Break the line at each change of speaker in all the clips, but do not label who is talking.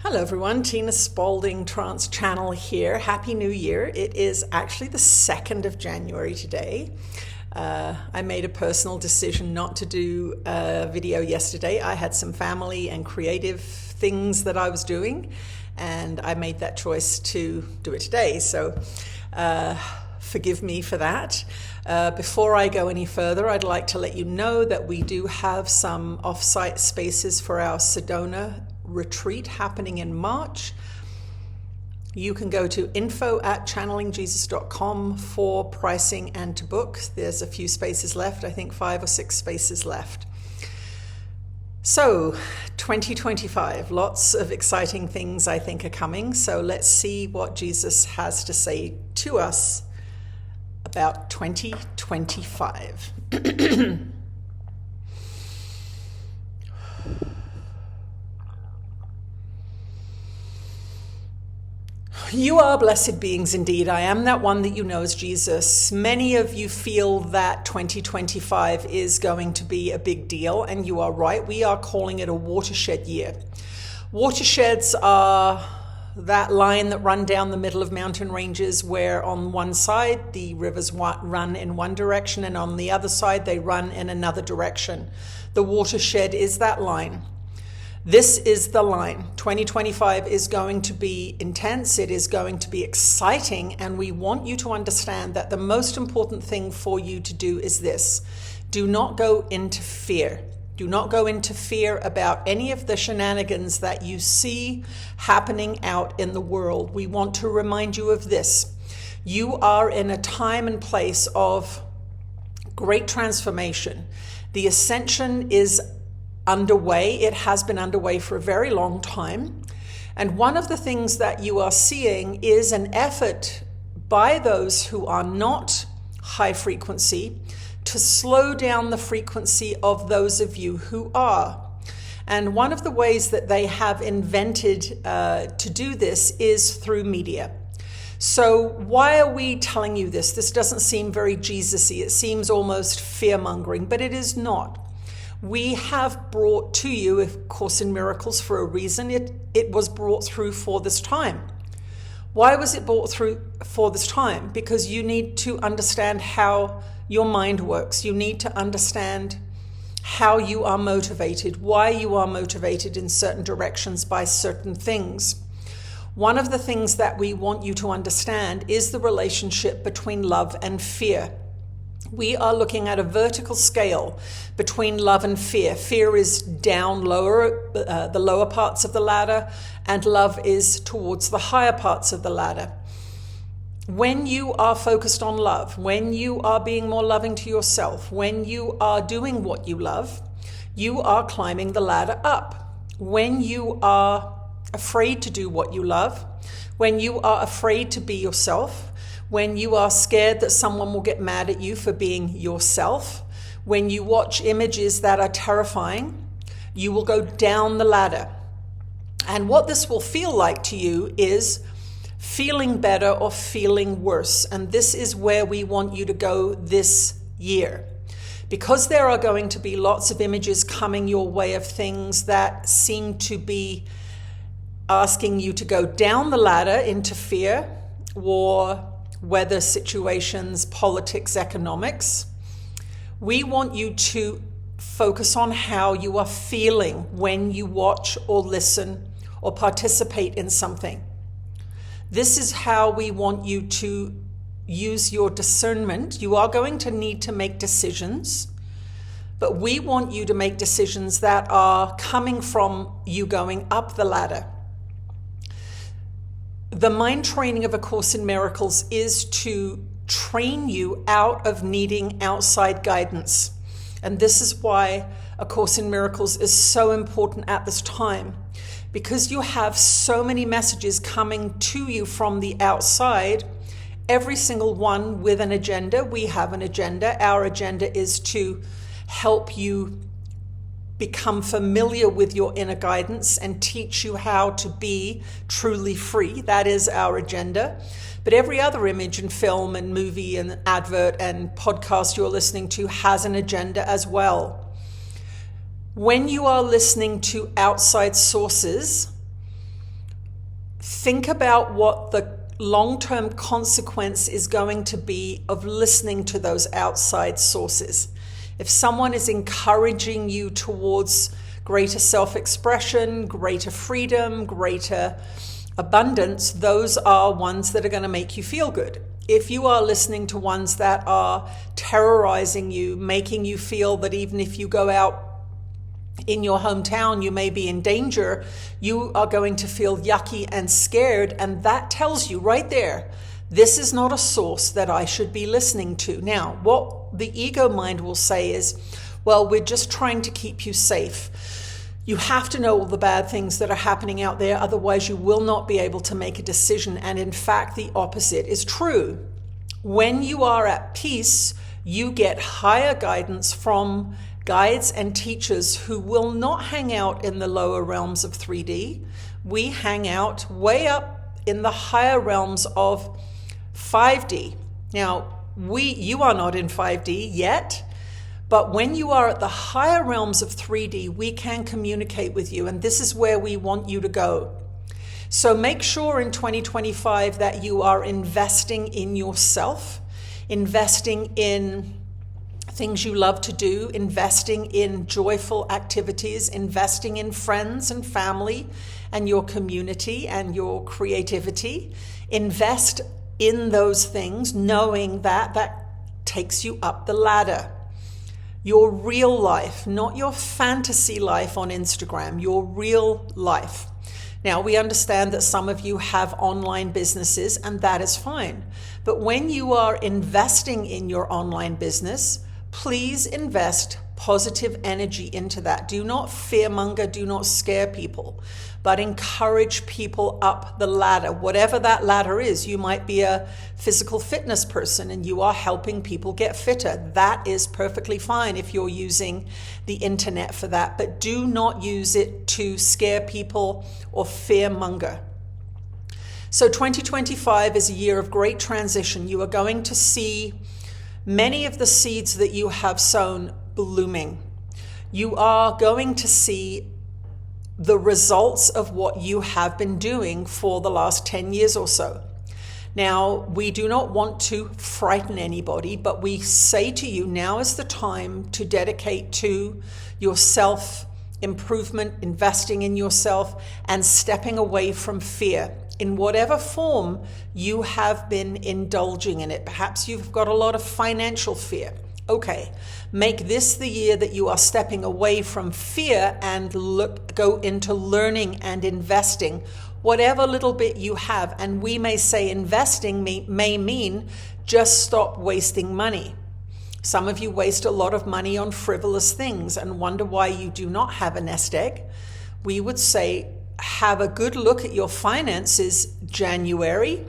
Hello everyone, Tina Spalding Trance Channel here. Happy New Year. It is actually the 2nd of January today. I made a personal decision not to do a video yesterday. I had some family and creative things that I was doing, and I made that choice to do it today. So forgive me for that. Before I go any further, I'd like to let you know that we do have some off-site spaces for our Sedona retreat happening in March. You can go to info@channelingjesus.com for pricing and to book. There's a few spaces left, I think 5 or 6 spaces left. So 2025, lots of exciting things I think are coming. So let's see what Jesus has to say to us about 2025. You are blessed beings indeed. I am that one that you know as Jesus. Many of you feel that 2025 is going to be a big deal, and you are right. We are calling it a watershed year. Watersheds are that line that run down the middle of mountain ranges where on one side the rivers run in one direction and on the other side they run in another direction. The watershed is that line. This is the line. 2025 is going to be intense. It is going to be exciting. And we want you to understand that the most important thing for you to do is this. Do not go into fear. Do not go into fear about any of the shenanigans that you see happening out in the world. We want to remind you of this. You are in a time and place of great transformation. The Ascension is underway. It has been underway for a very long time. And one of the things that you are seeing is an effort by those who are not high frequency to slow down the frequency of those of you who are. And one of the ways that they have invented to do this is through media. So why are we telling you this? This doesn't seem very Jesus-y. It seems almost fear-mongering, but it is not. We have brought to you A Course in Miracles for a reason. It was brought through for this time. Why was it brought through for this time? Because you need to understand how your mind works. You need to understand how you are motivated, why you are motivated in certain directions by certain things. One of the things that we want you to understand is the relationship between love and fear. We are looking at a vertical scale between love and fear. Fear is down lower, the lower parts of the ladder, and love is towards the higher parts of the ladder. When you are focused on love, when you are being more loving to yourself, when you are doing what you love, you are climbing the ladder up. When you are afraid to do what you love, when you are afraid to be yourself, when you are scared that someone will get mad at you for being yourself, when you watch images that are terrifying, you will go down the ladder. And what this will feel like to you is feeling better or feeling worse. And this is where we want you to go this year. Because there are going to be lots of images coming your way of things that seem to be asking you to go down the ladder into fear, war, weather situations, politics, economics. We want you to focus on how you are feeling when you watch or listen or participate in something. This is how we want you to use your discernment. You are going to need to make decisions, but we want you to make decisions that are coming from you going up the ladder. The mind training of A Course in Miracles is to train you out of needing outside guidance. And this is why A Course in Miracles is so important at this time. Because you have so many messages coming to you from the outside, every single one with an agenda. We have an agenda. Our agenda is to help you become familiar with your inner guidance and teach you how to be truly free. That is our agenda. But every other image and film and movie and advert and podcast you're listening to has an agenda as well. When you are listening to outside sources, think about what the long-term consequence is going to be of listening to those outside sources. If someone is encouraging you towards greater self-expression, greater freedom, greater abundance, those are ones that are going to make you feel good. If you are listening to ones that are terrorizing you, making you feel that even if you go out in your hometown, you may be in danger, you are going to feel yucky and scared. And that tells you right there, this is not a source that I should be listening to. Now, what the ego mind will say is, well, we're just trying to keep you safe. You have to know all the bad things that are happening out there. Otherwise, you will not be able to make a decision. And in fact, the opposite is true. When you are at peace, you get higher guidance from guides and teachers who will not hang out in the lower realms of 3D. We hang out way up in the higher realms of 5D. Now, you are not in 5D yet, but when you are at the higher realms of 3D, we can communicate with you, and this is where we want you to go. So make sure in 2025 that you are investing in yourself, investing in things you love to do, investing in joyful activities, investing in friends and family and your community and your creativity. Invest in those things, knowing that that takes you up the ladder. Your real life, not your fantasy life on Instagram, your real life. Now, we understand that some of you have online businesses, and that is fine. But when you are investing in your online business, please invest positive energy into that. Do not fearmonger, do not scare people, but encourage people up the ladder. Whatever that ladder is, you might be a physical fitness person and you are helping people get fitter. That is perfectly fine if you're using the internet for that, but do not use it to scare people or fearmonger. So 2025 is a year of great transition. You are going to see many of the seeds that you have sown blooming. You are going to see the results of what you have been doing for the last 10 years or so. Now, we do not want to frighten anybody, but we say to you, now is the time to dedicate to your self-improvement, investing in yourself, and stepping away from fear. In whatever form you have been indulging in it. Perhaps you've got a lot of financial fear. Okay, make this the year that you are stepping away from fear and go into learning and investing, whatever little bit you have. And we may say investing may mean just stop wasting money. Some of you waste a lot of money on frivolous things and wonder why you do not have a nest egg. We would say, have a good look at your finances January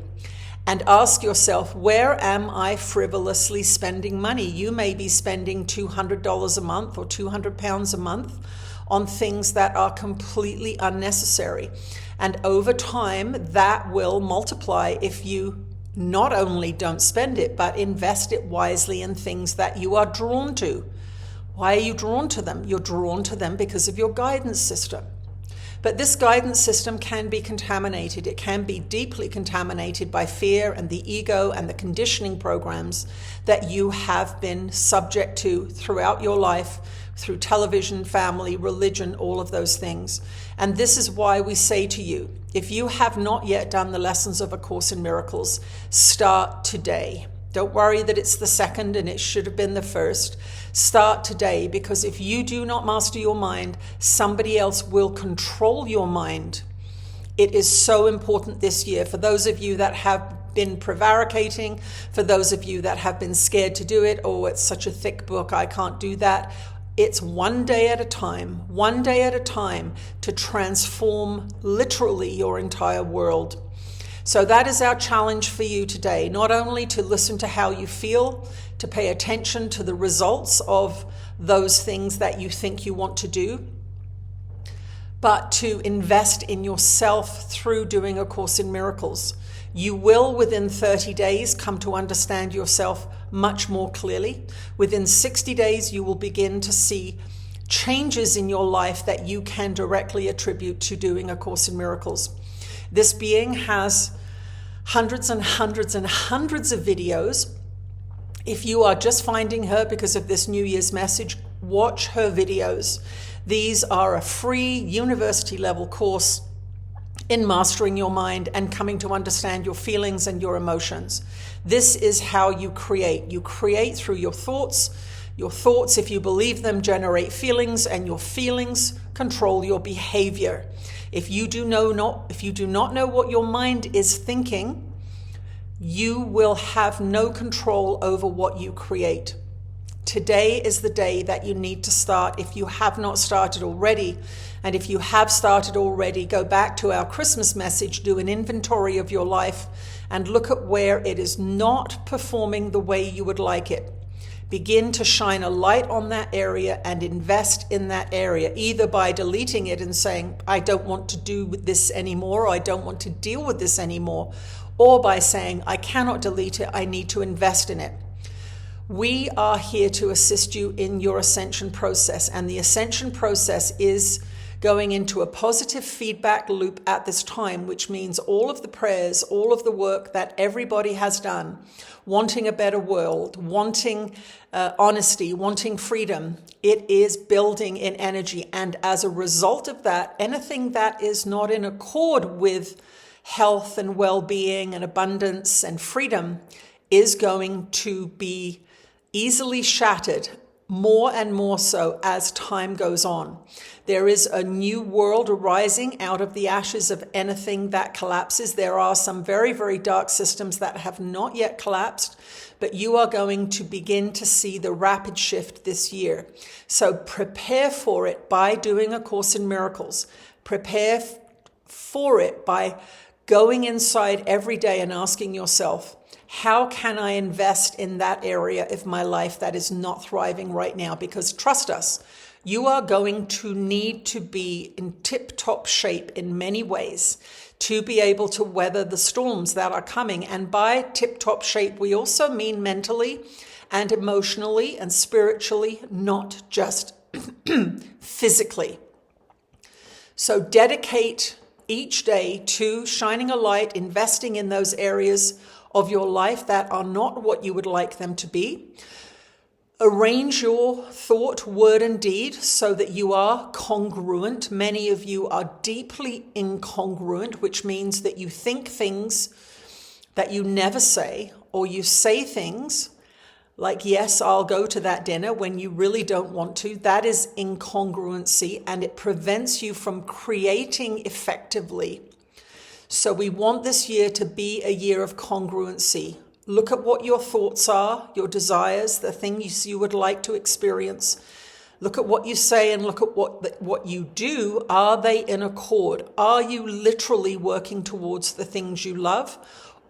and ask yourself, where am I frivolously spending money? You may be spending $200 a month or £200 a month on things that are completely unnecessary. And over time, that will multiply if you not only don't spend it, but invest it wisely in things that you are drawn to. Why are you drawn to them? You're drawn to them because of your guidance system. But this guidance system can be contaminated. It can be deeply contaminated by fear and the ego and the conditioning programs that you have been subject to throughout your life, through television, family, religion, all of those things. And this is why we say to you, if you have not yet done the lessons of A Course in Miracles, start today. Don't worry that it's the second and it should have been the first. Start today, because if you do not master your mind, somebody else will control your mind. It is so important this year for those of you that have been prevaricating, for those of you that have been scared to do it. Oh, it's such a thick book, I can't do that. It's one day at a time to transform literally your entire world. So that is our challenge for you today, not only to listen to how you feel, to pay attention to the results of those things that you think you want to do, but to invest in yourself through doing A Course in Miracles. You will, within 30 days, come to understand yourself much more clearly. Within 60 days, you will begin to see changes in your life that you can directly attribute to doing A Course in Miracles. This being has hundreds and hundreds and hundreds of videos. If you are just finding her because of this New Year's message, watch her videos. These are a free university level course in mastering your mind and coming to understand your feelings and your emotions. This is how you create. You create through your thoughts. Your thoughts, if you believe them, generate feelings, and your feelings control your behavior. If you do not know what your mind is thinking, you will have no control over what you create. Today is the day that you need to start if you have not started already. And if you have started already, go back to our Christmas message, do an inventory of your life, and look at where it is not performing the way you would like it. Begin to shine a light on that area and invest in that area, either by deleting it and saying, I don't want to do this anymore, or I don't want to deal with this anymore, or by saying, I cannot delete it, I need to invest in it. We are here to assist you in your ascension process, and the ascension process is going into a positive feedback loop at this time, which means all of the prayers, all of the work that everybody has done, wanting a better world, wanting honesty, wanting freedom, it is building in energy. And as a result of that, anything that is not in accord with health and well-being and abundance and freedom is going to be easily shattered, more and more so as time goes on. There is a new world arising out of the ashes of anything that collapses. There are some very, very dark systems that have not yet collapsed, but you are going to begin to see the rapid shift this year. So prepare for it by doing A Course in Miracles. Prepare for it by going inside every day and asking yourself, how can I invest in that area of my life that is not thriving right now? Because trust us, you are going to need to be in tip-top shape in many ways to be able to weather the storms that are coming. And by tip-top shape, we also mean mentally and emotionally and spiritually, not just physically. So dedicate each day to shining a light, investing in those areas of your life that are not what you would like them to be. Arrange your thought, word, and deed so that you are congruent. Many of you are deeply incongruent, which means that you think things that you never say, or you say things like, yes, I'll go to that dinner when you really don't want to. That is incongruency, and it prevents you from creating effectively. So we want this year to be a year of congruency. Look at what your thoughts are, your desires, the things you would like to experience. Look at what you say and look at what you do. Are they in accord? Are you literally working towards the things you love?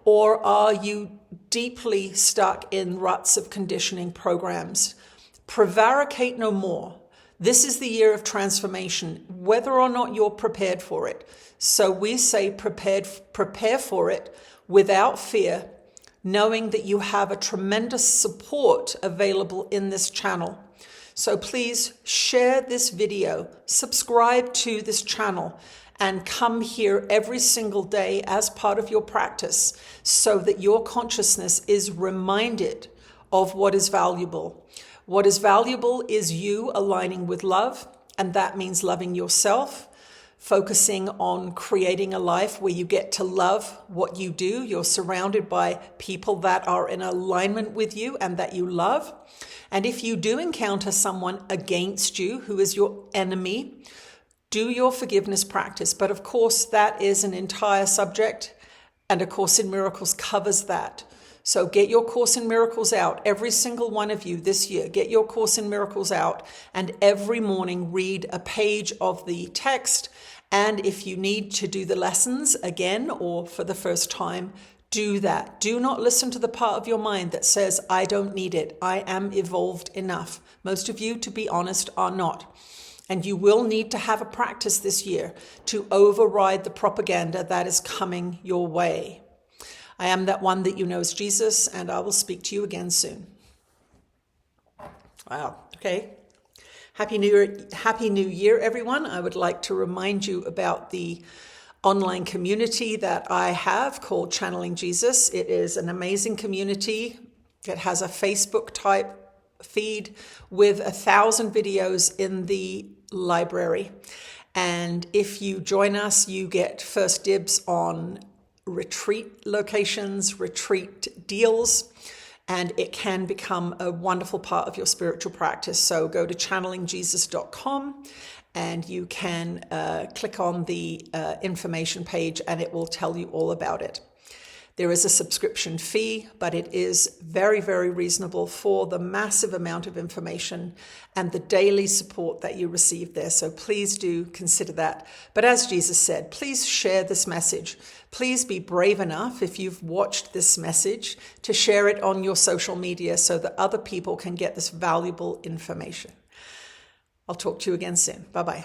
Or are you deeply stuck in ruts of conditioning programs? Prevaricate no more. This is the year of transformation, whether or not you're prepared for it. So we say prepare for it without fear, knowing that you have a tremendous support available in this channel. So please share this video, subscribe to this channel, and come here every single day as part of your practice so that your consciousness is reminded of what is valuable. What is valuable is you aligning with love, and that means loving yourself, focusing on creating a life where you get to love what you do. You're surrounded by people that are in alignment with you and that you love. And if you do encounter someone against you who is your enemy, do your forgiveness practice. But of course, that is an entire subject, and A Course in Miracles covers that. So get your Course in Miracles out, every single one of you this year. Get your Course in Miracles out, and every morning read a page of the text. And if you need to do the lessons again or for the first time, do that. Do not listen to the part of your mind that says, I don't need it. I am evolved enough. Most of you, to be honest, are not. And you will need to have a practice this year to override the propaganda that is coming your way. I am that one that you know as Jesus, and I will speak to you again soon. Wow. Okay. Happy New Year, everyone. I would like to remind you about the online community that I have called Channeling Jesus. It is an amazing community. It has a Facebook type feed with 1,000 videos in the library. And if you join us, you get first dibs on retreat locations, retreat deals, and it can become a wonderful part of your spiritual practice. So go to channelingjesus.com and you can click on the information page and it will tell you all about it. There is a subscription fee, but it is very, very reasonable for the massive amount of information and the daily support that you receive there. So please do consider that. But as Jesus said, please share this message. Please be brave enough, if you've watched this message, to share it on your social media so that other people can get this valuable information. I'll talk to you again soon. Bye-bye.